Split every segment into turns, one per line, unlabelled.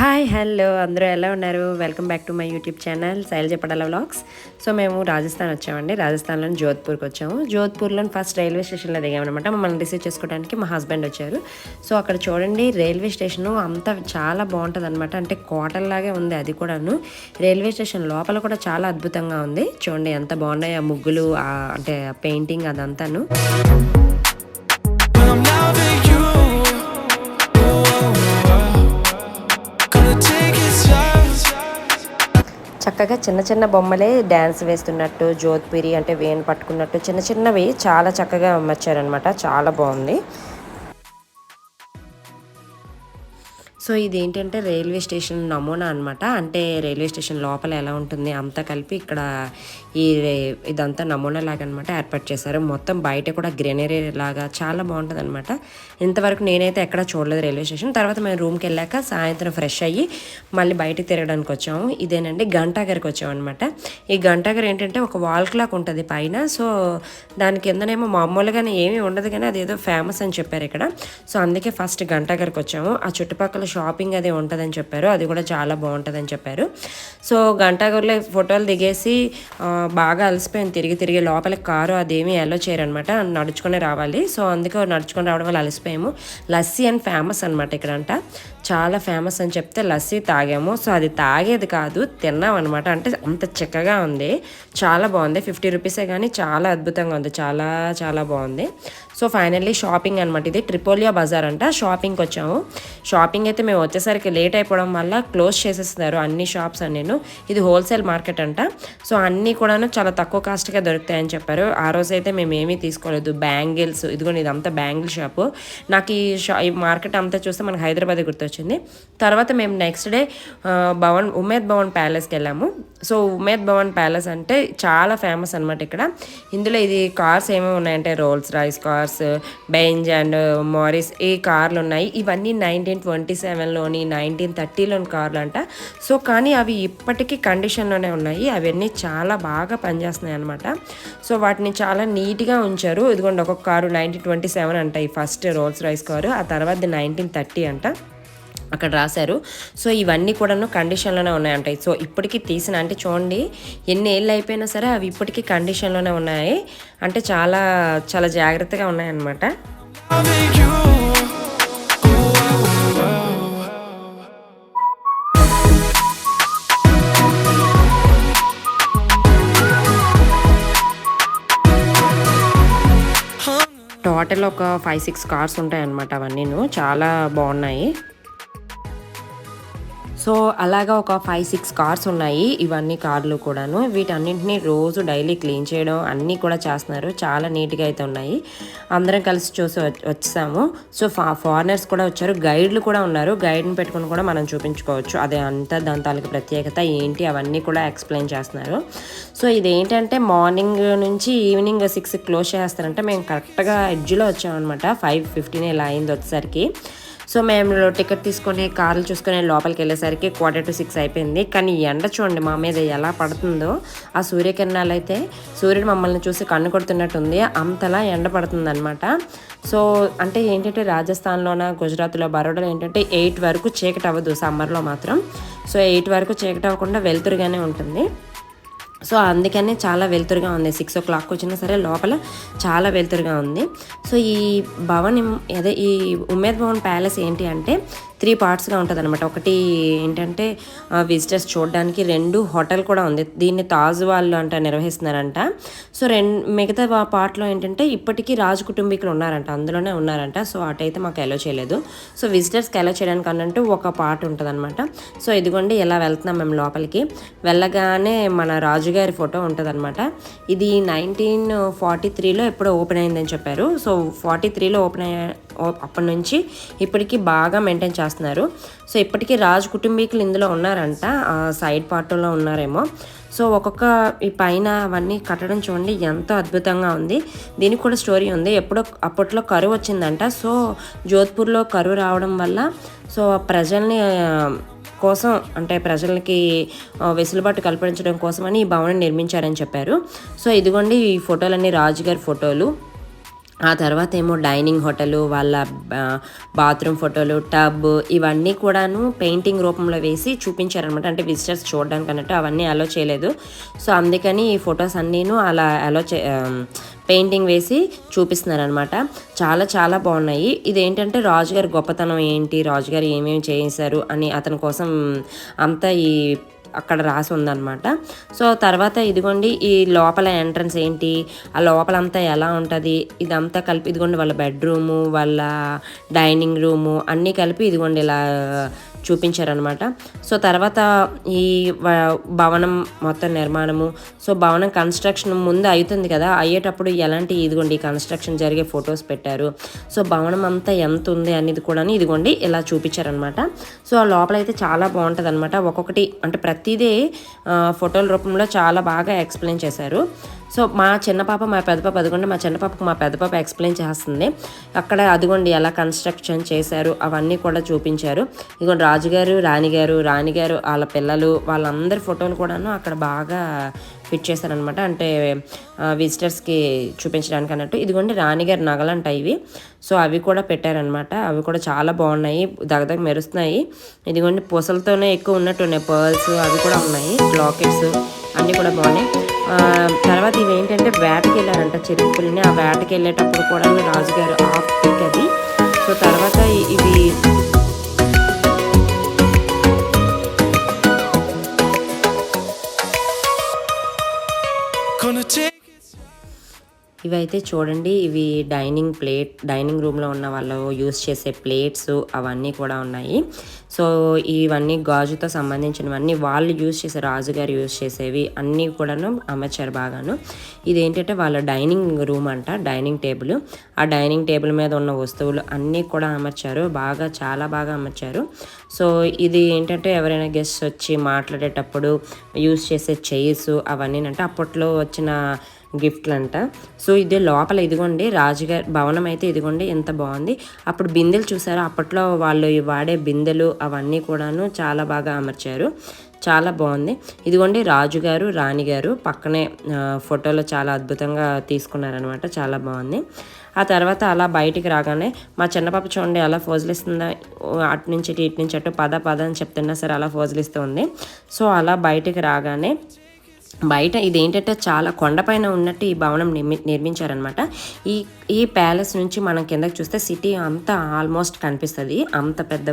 Hi hello అందరూ ఎలా ఉన్నారు? Welcome back to my YouTube channel Sailaja Padala vlogs. So మేము రాజస్థాన్ వచ్చామండి. రాజస్థాన్లోని జోధ్పూర్కి వచ్చాము. జోధ్పూర్లో ఫస్ట్ రైల్వే స్టేషన్లో దిగామన్నమాట. మమ్మల్ని రిసీవ్ చేసుకోవడానికి మా హస్బెండ్ వచ్చారు. సో అక్కడ చూడండి రైల్వే స్టేషను అంతా చాలా బాగుంటుంది అనమాట. అంటే కోటల్లాగే ఉంది అది కూడాను. రైల్వే స్టేషన్ లోపల కూడా చాలా అద్భుతంగా ఉంది. చూడండి ఎంత బాగున్నాయి ఆ ముగ్గులు, అంటే పెయింటింగ్ అదంతాను. చక్కగా చిన్న చిన్న బొమ్మలే డ్యాన్స్ వేస్తున్నట్టు, జోధ్పూరి అంటే వేణు పట్టుకున్నట్టు చిన్న చిన్నవి చాలా చక్కగా అమర్చారనమాట. చాలా బాగుంది. సో ఇదేంటంటే రైల్వే స్టేషన్ నమూనా అనమాట. అంటే రైల్వే స్టేషన్ లోపల ఎలా ఉంటుంది అంతా కలిపి ఇక్కడ ఇదంతా నమూనా లాగా అనమాట ఏర్పాటు చేశారు. మొత్తం బయట కూడా గ్రీనరీ లాగా చాలా బాగుంటుంది అనమాట. ఇంతవరకు నేనైతే ఎక్కడ చూడలేదు రైల్వే స్టేషన్. తర్వాత మేము రూమ్కి వెళ్ళాక సాయంత్రం ఫ్రెష్ అయ్యి మళ్ళీ బయటకు తిరగడానికి వచ్చాము. ఇదేనండి ఘంటాఘర్కి వచ్చాము అనమాట. ఈ ఘంటాఘర్ ఏంటంటే ఒక వాల్ క్లాక్ ఉంటుంది పైన. సో దాని కిందనేమో మామూలుగానే ఏమీ ఉండదు, కానీ అదేదో ఫేమస్ అని చెప్పారు ఇక్కడ. సో అందుకే ఫస్ట్ ఘంటాఘర్కి వచ్చాము. ఆ చుట్టుపక్కల షాపింగ్ అది ఉంటుందని చెప్పారు. అది కూడా చాలా బాగుంటుందని చెప్పారు. సో ఘంటాఘర్లో ఫోటోలు దిగేసి బాగా అలసిపోయింది. తిరిగి లోపలికి కారు అదేమీ ఎల్లో చేయరనమాట, నడుచుకునే రావాలి. సో అందుకే నడుచుకొని రావడం వల్ల అలసిపోయాము. లస్సీ అని ఫేమస్ అనమాట ఇక్కడంట. చాలా ఫేమస్ అని చెప్తే లస్సీ తాగాము. సో అది తాగేది కాదు, తిన్నాం అనమాట. అంటే అంత చక్కగా ఉంది, చాలా బాగుంది. 50 రూపీసే కానీ చాలా అద్భుతంగా ఉంది, చాలా చాలా బాగుంది. సో ఫైనల్లీ షాపింగ్ అనమాట. ఇది ట్రిపోలియా బజార్ అంట. షాపింగ్కి వచ్చాము. షాపింగ్ అయితే మేము వచ్చేసరికి లేట్ అయిపోవడం వల్ల క్లోజ్ చేసేస్తున్నారు అన్ని షాప్స్ అన్నీను. ఇది హోల్సేల్ మార్కెట్ అంట. సో అన్నీ కూడాను చాలా తక్కువ కాస్ట్గా దొరుకుతాయని చెప్పారు. ఆ రోజు అయితే మేము ఏమీ తీసుకోలేదు. బ్యాంగిల్స్, ఇదిగోండి ఇదంతా బ్యాంగిల్ షాపు. నాకు ఈ మార్కెట్ అంతా చూస్తే మనకు హైదరాబాద్ గుర్తొచ్చింది. తర్వాత మేము నెక్స్ట్ డే ఉమేద్ భవన్ ప్యాలెస్కి వెళ్ళాము. సో ఉమేద్ భవన్ ప్యాలెస్ అంటే చాలా ఫేమస్ అనమాట ఇక్కడ. ఇందులో ఇది కార్స్ ఏమేమి ఉన్నాయంటే Rolls Royce cars, Benz and Morris ఈ కార్లు ఉన్నాయి. ఇవన్నీ 1927లోని 1930లోని కార్లు అంట. సో కానీ అవి ఇప్పటికీ కండిషన్లోనే ఉన్నాయి. అవన్నీ చాలా బాగా పనిచేస్తున్నాయి అనమాట. సో వాటిని చాలా నీట్గా ఉంచారు. ఇదిగోండి ఒక్కొక్క కారు 1927 అంట ఈ ఫస్ట్ రోల్స్ రాయ్స్ కారు. ఆ తర్వాత 1930 అంట అక్కడ రాశారు. సో ఇవన్నీ కూడాను కండిషన్లోనే ఉన్నాయంట. సో ఇప్పటికీ తీసిన, అంటే చూడండి ఎన్ని ఏళ్ళు అయిపోయినా సరే అవి ఇప్పటికీ కండిషన్లోనే ఉన్నాయి. అంటే చాలా చాలా జాగ్రత్తగా ఉన్నాయన్నమాట. టోటల్ ఒక 5-6 కార్స్ ఉంటాయి అన్నమాట. అవన్నీను చాలా బాగున్నాయి. సో అలాగా ఒక 5-6 కార్స్ ఉన్నాయి. ఇవన్నీ కార్లు కూడాను. వీటన్నింటినీ రోజు డైలీ క్లీన్ చేయడం అన్నీ కూడా చేస్తున్నారు. చాలా నీట్గా అయితే ఉన్నాయి. అందరం కలిసి చూసి వచ్చాము. సో ఫారినర్స్ కూడా వచ్చారు, గైడ్లు కూడా ఉన్నారు. గైడ్ని పెట్టుకుని కూడా మనం చూపించుకోవచ్చు. అదే అంతా దాని తాలూకు ప్రత్యేకత ఏంటి అవన్నీ కూడా ఎక్స్ప్లెయిన్ చేస్తున్నారు. సో ఇదేంటంటే మార్నింగ్ నుంచి ఈవినింగ్ 6కి క్లోజ్ చేస్తారంటే మేము కరెక్ట్గా ఎడ్జ్లో వచ్చామన్నమాట. 5:15 ఇలా అయింది వచ్చేసరికి. సో మేము టికెట్ తీసుకొని కార్లు చూసుకొని లోపలికి వెళ్ళేసరికి 5:45 అయిపోయింది. కానీ ఎండ చూడండి మా మీద ఎలా పడుతుందో. ఆ సూర్యకిరణాలు అయితే సూర్యుడు మమ్మల్ని చూసి కన్ను కొడుతున్నట్టుంది, అంతలా ఎండ పడుతుంది అనమాట. సో అంటే ఏంటంటే రాజస్థాన్లోన, గుజరాత్లో, బరోడాలో ఏంటంటే 8 వరకు చీకటి అవ్వదు సమ్మర్లో మాత్రం. సో 8 వరకు చీకటి అవ్వకుండా వెలుతురుగానే ఉంటుంది. సో అందుకనే చాలా వెలుతురుగా ఉంది. 6 o'clock వచ్చినా సరే లోపల చాలా వెలుతురుగా ఉంది. సో ఈ భవన్ అదే ఈ ఉమేద్ భవన్ ప్యాలెస్ ఏంటి అంటే 3 పార్ట్స్గా ఉంటుంది అనమాట. ఒకటి ఏంటంటే విజిటర్స్ చూడడానికి, 2 హోటల్ కూడా ఉంది. దీన్ని తాజ్ వాళ్ళు అంట నిర్వహిస్తున్నారంట. సో మిగతా పార్ట్లో ఏంటంటే ఇప్పటికీ రాజు కుటుంబీకులు ఉన్నారంట, అందులోనే ఉన్నారంట. సో అటైతే మాకు అలో చేయలేదు. సో విజిటర్స్కి అలో చేయడానికి అన్నట్టు ఒక పార్ట్ ఉంటుంది అనమాట. సో ఇదిగోండి ఇలా వెళ్తున్నాం మేము లోపలికి. వెళ్ళగానే మన రాజుగారి ఫోటో ఉంటుంది అనమాట. ఇది 1943లో ఎప్పుడో ఓపెన్ అయిందని చెప్పారు. సో 43లో ఓపెన్ అప్పటి నుంచి ఇప్పటికీ బాగా మెయింటైన్ చేస్తున్నారు. సో ఇప్పటికీ రాజు కుటుంబీకులు ఇందులో ఉన్నారంట, ఆ సైడ్ పార్ట్లో ఉన్నారేమో. సో ఒక్కొక్క ఈ పైన అవన్నీ కట్టడం చూడండి ఎంతో అద్భుతంగా ఉంది. దీనికి కూడా స్టోరీ ఉంది. అప్పట్లో కరువు వచ్చిందంట. సో జోధ్పూర్లో కరువు రావడం వల్ల సో ప్రజల్ని కోసం, అంటే ప్రజలకి వెసులుబాటు కల్పించడం కోసమని ఈ భవనం నిర్మించారని చెప్పారు. సో ఇదిగోండి ఈ ఫోటోలన్నీ రాజుగారి ఫోటోలు. ఆ తర్వాత ఏమో డైనింగ్ హోటలు, వాళ్ళ బాత్రూమ్ ఫోటోలు, టబ్ ఇవన్నీ కూడాను పెయింటింగ్ రూపంలో వేసి చూపించారనమాట. అంటే విజిటర్స్ చూడడానికి అన్నట్టు అవన్నీ అలో చేయలేదు. సో అందుకని ఈ ఫొటోస్ అన్నీను అలా పెయింటింగ్ వేసి చూపిస్తున్నారనమాట. చాలా చాలా బాగున్నాయి. ఇదేంటంటే రాజుగారి గొప్పతనం ఏంటి, రాజుగారు ఏమేమి చేశారు అని అతని కోసం అంతా అక్కడ రాసి ఉందన్నమాట. సో తర్వాత ఇదిగోండి ఈ లోపల ఎంట్రన్స్ ఏంటి, ఆ లోపలంతా ఎలా ఉంటుంది ఇదంతా కలిపి ఇదిగోండి వాళ్ళ బెడ్రూము, వాళ్ళ డైనింగ్ రూము అన్నీ కలిపి ఇదిగోండి ఇలా చూపించారనమాట. సో తర్వాత ఈ భవనం మొత్తం నిర్మాణము, సో భవనం కన్స్ట్రక్షన్ ముందు అవుతుంది కదా, అయ్యేటప్పుడు ఎలాంటి ఇదిగోండి కన్స్ట్రక్షన్ జరిగే ఫొటోస్ పెట్టారు. సో భవనం అంతా ఎంత ఉంది అనేది కూడా ఇదిగోండి ఇలా చూపించారనమాట. సో ఆ లోపల అయితే చాలా బాగుంటుంది అనమాట. ఒక్కొక్కటి అంటే ప్రతిదీ ఫోటోల రూపంలో చాలా బాగా ఎక్స్ప్లెయిన్ చేశారు. సో మా చిన్న పాప మా పెద్ద పాప అదిగోండి, మా చిన్న పాపకు మా పెద్ద పాప ఎక్స్ప్లెయిన్ చేస్తుంది. అక్కడ అదిగోండి ఎలా కన్స్ట్రక్షన్ చేశారు అవన్నీ కూడా చూపించారు. ఇదిగోండి రాజుగారు, రాణిగారు వాళ్ళ పిల్లలు వాళ్ళందరి ఫోటోలు కూడాను అక్కడ బాగా ఫిట్ చేశారనమాట. అంటే విజిటర్స్కి చూపించడానికి అన్నట్టు. ఇదిగోండి రాణిగారి నగలంట ఇవి. సో అవి కూడా పెట్టారనమాట. అవి కూడా చాలా బాగున్నాయి, దగదగ మెరుస్తున్నాయి. ఇదిగోండి పూసలతోనే ఎక్కువ ఉన్నట్టున్నాయి, పర్ల్స్ అవి కూడా ఉన్నాయి, లాకెట్స్ అన్నీ కూడా బాగున్నాయి. తర్వాత ఇవి ఏంటంటే వేటకి వెళ్ళారంట చెరుకుల్ని. ఆ వేటకి వెళ్ళేటప్పుడు కూడా రాజుగారు ఆఫ్ పిక్ అది. సో తర్వాత ఇవి ఇవైతే చూడండి, ఇవి డైనింగ్ రూమ్లో ఉన్న వాళ్ళు యూస్ చేసే ప్లేట్స్ అవన్నీ కూడా ఉన్నాయి. సో ఇవన్నీ గాజుతో సంబంధించినవన్నీ వాళ్ళు యూస్ చేసే, రాజుగారు యూస్ చేసేవి అన్నీ కూడాను అమర్చారు బాగాను. ఇదేంటంటే వాళ్ళ డైనింగ్ రూమ్ అంట, డైనింగ్ టేబుల్. ఆ డైనింగ్ టేబుల్ మీద ఉన్న వస్తువులు అన్నీ కూడా అమర్చారు, చాలా బాగా అమర్చారు. సో ఇది ఏంటంటే ఎవరైనా గెస్ట్ వచ్చి మాట్లాడేటప్పుడు యూస్ చేసే చైర్స్ అవన్నీ అంటే అప్పట్లో వచ్చిన గిఫ్ట్లు అంట. సో ఇది లోపల ఇదిగోండి రాజుగారి భవనం అయితే ఇదిగోండి ఎంత బాగుంది. అప్పుడు బిందెలు చూసారు, అప్పట్లో వాళ్ళు వాడే బిందెలు అవన్నీ కూడాను చాలా బాగా అమర్చారు, చాలా బాగుంది. ఇదిగోండి రాజుగారు, రాణిగారు పక్కనే ఫోటోలో చాలా అద్భుతంగా తీసుకున్నారనమాట, చాలా బాగుంది. ఆ తర్వాత అలా బయటికి రాగానే మా చిన్నపాప చూడండి అలా ఫోజులిస్తుందా, అటు నుంచి ఇటు నుంచి అటు పద అని చెప్తున్నా సరే అలా ఫోజులిస్తూ ఉంది. సో అలా బయటికి రాగానే బయట ఇదేంటంటే చాలా కొండపైన ఉన్నట్టు ఈ భవనం నిర్మించారనమాట. ఈ ప్యాలెస్ నుంచి మనం కిందకి చూస్తే సిటీ అంతా ఆల్మోస్ట్ కనిపిస్తుంది, అంత పెద్ద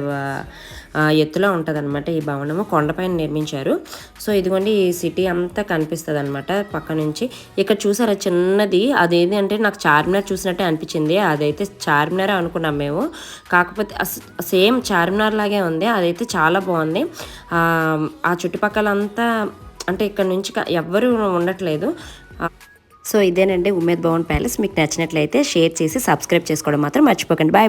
ఎత్తులో ఉంటుంది అనమాట ఈ భవనము, కొండపైన నిర్మించారు. సో ఇదిగోండి ఈ సిటీ అంతా కనిపిస్తుంది అనమాట పక్క నుంచి. ఇక్కడ చూసారా చిన్నది, అదేంటి అంటే నాకు చార్మినార్ చూసినట్టే అనిపించింది. అదైతే చార్మినార్ అనుకున్నాం మేము, కాకపోతే సేమ్ చార్మినార్ లాగే ఉంది. అదైతే చాలా బాగుంది. ఆ చుట్టుపక్కలంతా అంటే ఇక్కడ నుంచి ఎవ్వరూ ఉండట్లేదు. సో ఇదేనండి ఉమేద్ భవన్ ప్యాలెస్. మీకు నచ్చినట్లయితే షేర్ చేసి సబ్స్క్రైబ్ చేసుకోవడం మాత్రం మర్చిపోకండి. బాయ్.